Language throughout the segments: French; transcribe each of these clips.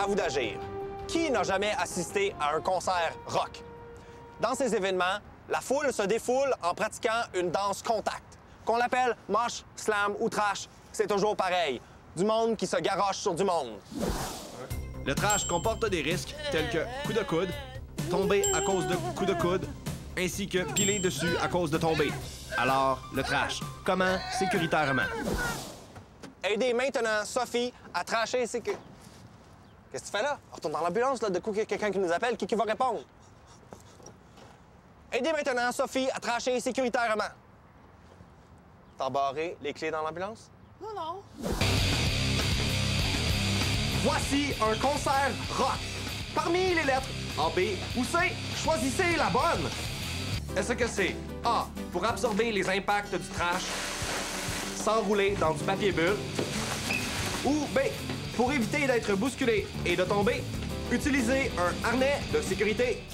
vous d'agir. Qui n'a jamais assisté à un concert rock? Dans ces événements, la foule se défoule en pratiquant une danse contact, qu'on l'appelle mosh, slam ou trash. C'est toujours pareil. Du monde qui se garoche sur du monde. Le trash comporte des risques tels que coup de coude, tomber à cause de coup de coude, ainsi que piler dessus à cause de tomber. Alors, le trash, comment sécuritairement? Aidez maintenant Sophie à trasher ses... Qu'est-ce que tu fais là? Retourne dans l'ambulance, là, de coup, qu'il y a quelqu'un qui nous appelle, qui va répondre? Aidez maintenant Sophie à trasher sécuritairement. T'as embarré les clés dans l'ambulance? Non, non. Voici un concert rock. Parmi les lettres A, B ou C, choisissez la bonne. Est-ce que c'est A, pour absorber les impacts du trash, s'enrouler dans du papier bulle, ou B, pour éviter d'être bousculé et de tomber, utiliser un harnais de sécurité,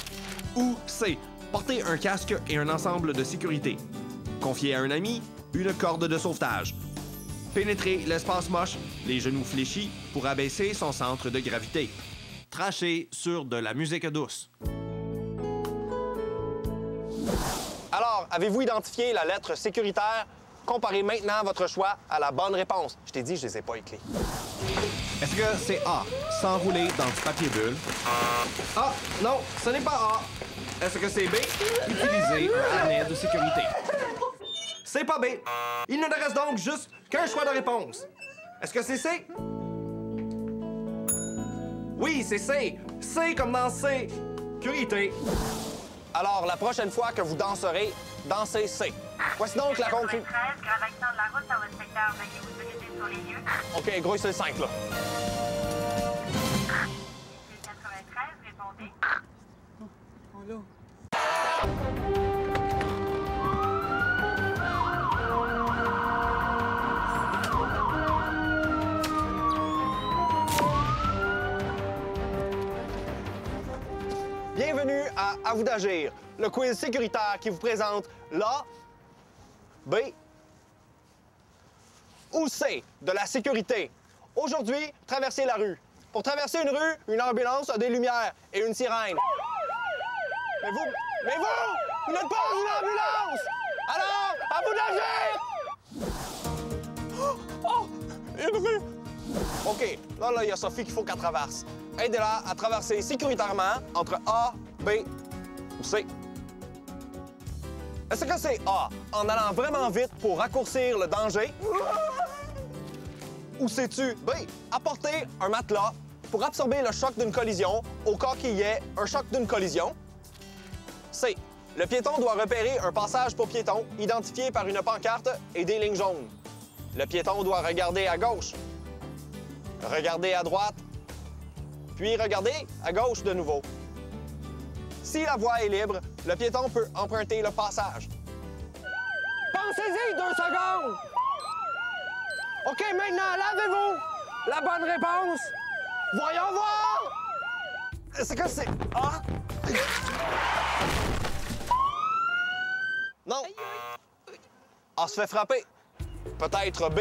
ou C, porter un casque et un ensemble de sécurité, confier à un ami une corde de sauvetage, pénétrer l'espace moche, les genoux fléchis pour abaisser son centre de gravité, trasher sur de la musique douce. Alors, avez-vous identifié la lettre sécuritaire? Comparez maintenant votre choix à la bonne réponse. Je t'ai dit, je les ai pas écrits. Est-ce que c'est A, s'enrouler dans du papier bulle? A, non, ce n'est pas A. Est-ce que c'est B, utiliser un harnais de sécurité? C'est pas B. Il ne reste donc juste qu'un choix de réponse. Est-ce que c'est C? Oui, c'est C. C comme dans sécurité. Alors, la prochaine fois que vous danserez, dansez C. Voici donc la conclusion. Graduation de la route dans votre secteur. Veuillez vous diriger sur les lieux. OK, gros, c'est le 5, là. 93, répondez. Oh là. Bienvenue à vous d'agir, le quiz sécuritaire qui vous présente l'A, B ou C de la sécurité. Aujourd'hui, traversez la rue. Pour traverser une rue, une ambulance a des lumières et une sirène. Mais vous n'êtes pas dans une ambulance! Alors, à vous d'agir! Oh, une rue! OK, là, il y a Sophie qu'il faut qu'elle traverse. Aidez-la à traverser sécuritairement entre A, B ou C. Est-ce que c'est A, en allant vraiment vite pour raccourcir le danger? Ou c'est-tu B, apporter un matelas pour absorber le choc d'une collision au cas qu'il y ait un choc d'une collision? C, le piéton doit repérer un passage pour piétons identifié par une pancarte et des lignes jaunes. Le piéton doit regarder à gauche, regarder à droite, puis regardez à gauche de nouveau. Si la voie est libre, le piéton peut emprunter le passage. Pensez-y 2 secondes! OK, maintenant, lavez-vous! La bonne réponse! Voyons voir! Est-ce que c'est A? Non. A se fait frapper. Peut-être B.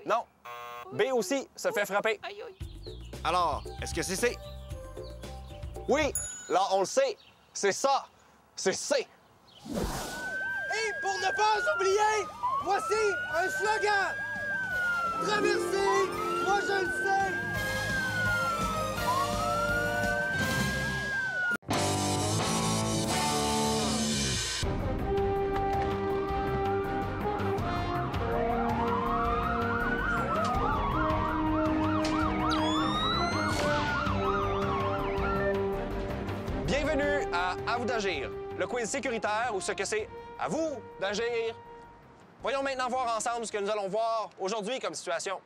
Non. B aussi se fait frapper. Alors, est-ce que c'est C? Oui, là, on le sait. C'est ça. C'est C. Et pour ne pas oublier, voici un slogan. Traverser, moi je le sais. Bienvenue à vous d'agir, le quiz sécuritaire ou ce que c'est à vous d'agir. Voyons maintenant voir ensemble ce que nous allons voir aujourd'hui comme situation.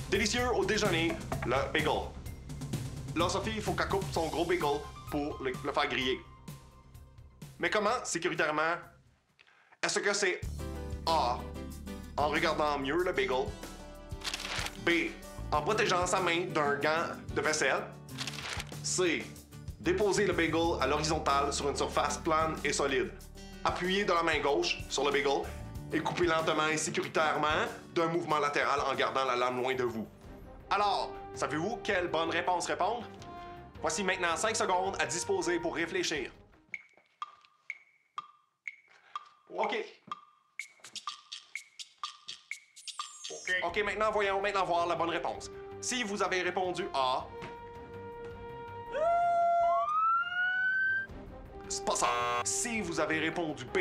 Délicieux au déjeuner, le bagel. Là, Sophie, il faut qu'elle coupe son gros bagel pour le faire griller. Mais comment, sécuritairement? Est-ce que c'est A, en regardant mieux le bagel? B, en protégeant sa main d'un gant de vaisselle? C, déposer le bagel à l'horizontale sur une surface plane et solide. Appuyer de la main gauche sur le bagel et coupez lentement et sécuritairement d'un mouvement latéral en gardant la lame loin de vous. Alors, savez-vous quelle bonne réponse répondre? Voici maintenant 5 secondes à disposer pour réfléchir. OK. OK, maintenant voyons voir la bonne réponse. Si vous avez répondu A, c'est pas ça. Si vous avez répondu B,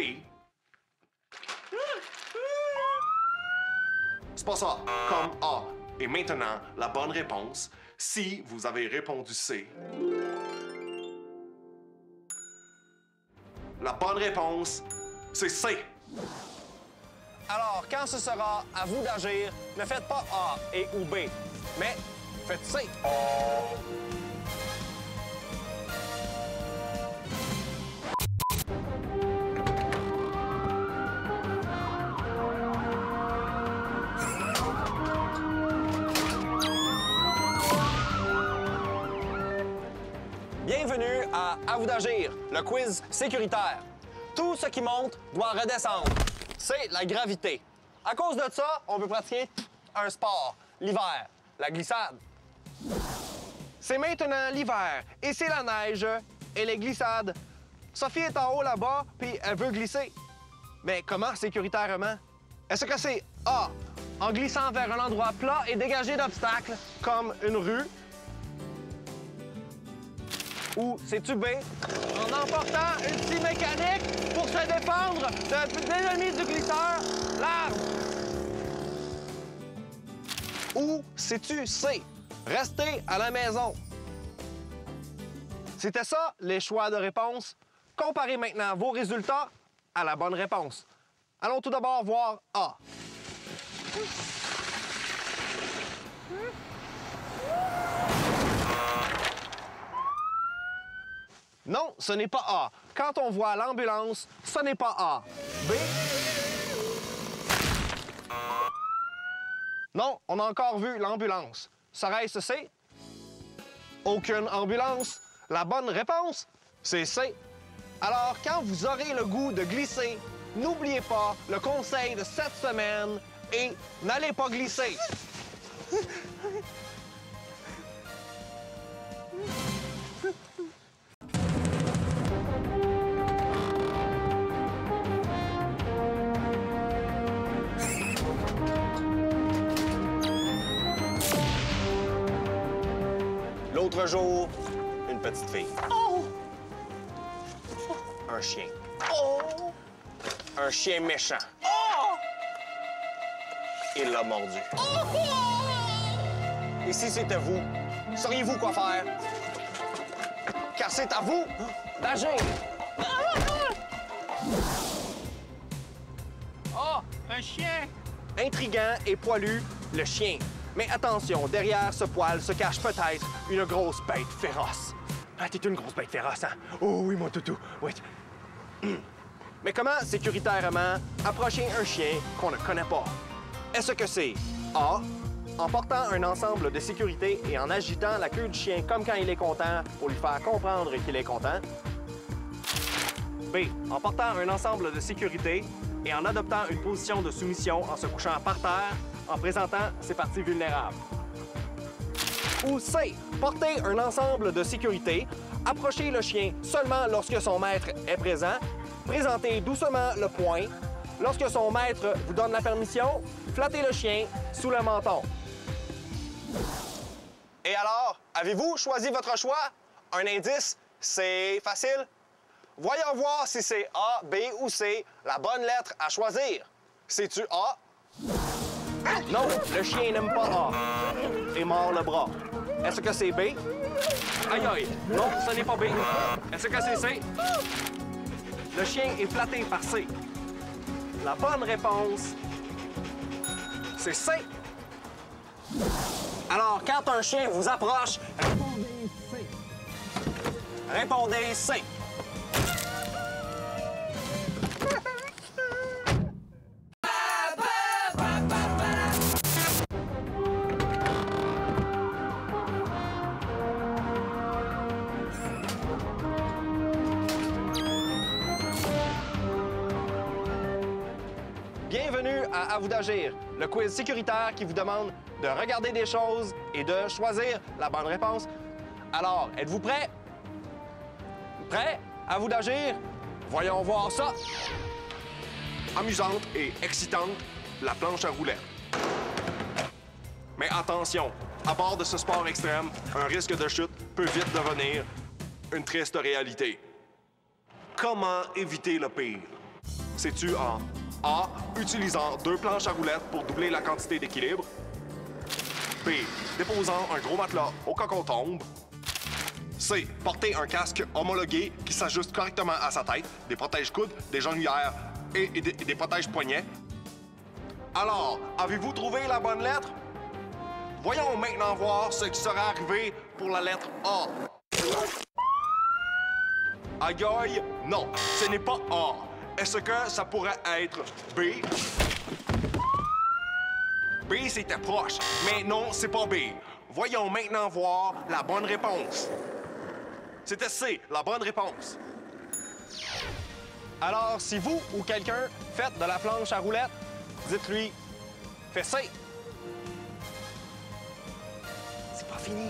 c'est pas ça, comme A. Et maintenant, la bonne réponse, si vous avez répondu C, la bonne réponse, c'est C. Alors, quand ce sera à vous d'agir, ne faites pas A et ou B, mais faites C. Bienvenue à vous d'agir, le quiz sécuritaire. Tout ce qui monte doit redescendre. C'est la gravité. À cause de ça, on peut pratiquer un sport, l'hiver, la glissade. C'est maintenant l'hiver et c'est la neige et les glissades. Sophie est en haut là-bas puis elle veut glisser. Mais comment sécuritairement? Est-ce que c'est A, en glissant vers un endroit plat et dégagé d'obstacles, comme une rue? Ou c'est-tu B, en emportant une scie mécanique pour se défendre de l'ennemi du glisseur, l'arbre? Ou c'est-tu C, rester à la maison? C'était ça, les choix de réponse. Comparez maintenant vos résultats à la bonne réponse. Allons tout d'abord voir A. Non, ce n'est pas A. Quand on voit l'ambulance, ce n'est pas A. B. Non, on a encore vu l'ambulance. Serait-ce C? Aucune ambulance. La bonne réponse, c'est C. Alors, quand vous aurez le goût de glisser, n'oubliez pas le conseil de cette semaine et n'allez pas glisser. L'autre jour, une petite fille. Oh! Un chien. Oh! Un chien méchant. Oh! Il l'a mordu. Oh! Et si c'était vous, sauriez-vous quoi faire? Car c'est à vous d'agir. Oh, un chien! Intriguant et poilu, le chien. Mais attention, derrière ce poil se cache peut-être une grosse bête féroce. Ah, t'es une grosse bête féroce, hein? Oh oui, mon toutou, oui. Mais comment, sécuritairement, approcher un chien qu'on ne connaît pas? Est-ce que c'est A, en portant un ensemble de sécurité et en agitant la queue du chien comme quand il est content pour lui faire comprendre qu'il est content? B, en portant un ensemble de sécurité et en adoptant une position de soumission en se couchant par terre, en présentant ses parties vulnérables. Ou C, porter un ensemble de sécurité, approcher le chien seulement lorsque son maître est présent, présenter doucement le poing. Lorsque son maître vous donne la permission, flattez le chien sous le menton. Et alors, avez-vous choisi votre choix? Un indice, c'est facile. Voyons voir si c'est A, B ou C, la bonne lettre à choisir. C'est-tu A? Non, le chien n'aime pas A. Et mord le bras. Est-ce que c'est B? Aïe aïe, non, ce n'est pas B. Est-ce que c'est C? Le chien est flatté par C. La bonne réponse, c'est C. Alors, quand un chien vous approche, répondez C. Répondez C. À vous d'agir, le quiz sécuritaire qui vous demande de regarder des choses et de choisir la bonne réponse. Alors, êtes-vous prêts? Prêts? À vous d'agir? Voyons voir ça. Amusante et excitante, la planche à roulettes. Mais attention, à bord de ce sport extrême, un risque de chute peut vite devenir une triste réalité. Comment éviter le pire? C'est-tu en A, utilisant 2 planches à roulettes pour doubler la quantité d'équilibre? B, déposant un gros matelas au cas qu'on tombe? C, porter un casque homologué qui s'ajuste correctement à sa tête, des protège-coudes, des genouillères et des protège-poignets? Alors, avez-vous trouvé la bonne lettre? Voyons maintenant voir ce qui sera arrivé pour la lettre A. Aïe aïe, non, ce n'est pas A. Est-ce que ça pourrait être B? B, c'était proche, mais non, c'est pas B. Voyons maintenant voir la bonne réponse. C'était C, la bonne réponse. Alors, si vous ou quelqu'un faites de la planche à roulettes, dites-lui « Fais C ». C'est pas fini.